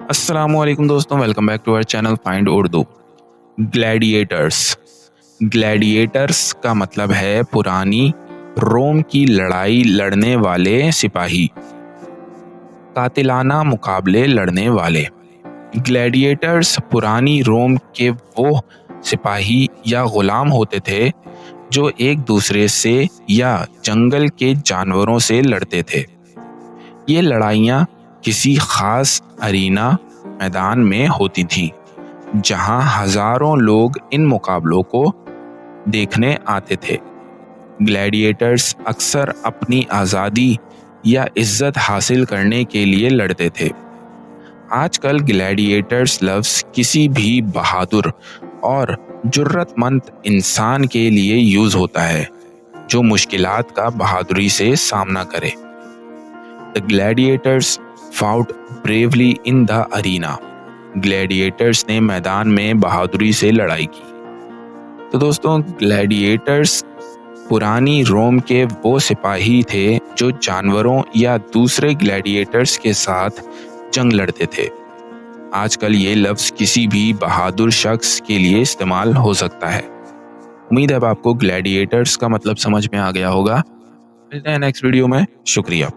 अस्सलाम वालेकुम दोस्तों, welcome back to our channel find Urdu. Gladiators. Gladiators का मतलब है पुरानी रोम की लड़ाई लड़ने वाले सिपाही, कातिलाना मुकाबले लड़ने वाले। ग्लैडिएटर्स पुरानी रोम के वो सिपाही या गुलाम होते थे जो एक दूसरे से या जंगल के जानवरों से लड़ते थे। ये लड़ाइयाँ किसी खास अरीना मैदान में होती थीं, जहां हजारों लोग इन मुकाबलों को देखने आते थे। ग्लैडिएटर्स अक्सर अपनी आज़ादी या इज्जत हासिल करने के लिए लड़ते थे। आजकल ग्लैडिएटर्स लफ्ज़ किसी भी बहादुर और जुर्रतमंद इंसान के लिए यूज़ होता है जो मुश्किलात का बहादुरी से सामना करे। The gladiators fought bravely in the arena. Gladiators ने मैदान में बहादुरी से लड़ाई की। तो दोस्तों, ग्लैडिएटर्स पुरानी रोम के वो सिपाही थे जो जानवरों या दूसरे ग्लैडिएटर्स के साथ जंग लड़ते थे। आजकल ये लफ्ज़ किसी भी बहादुर शख्स के लिए इस्तेमाल हो सकता है। उम्मीद है अब आपको ग्लैडिएटर्स का मतलब समझ में आ गया होगा। मिलते हैं नेक्स्ट वीडियो में। शुक्रिया।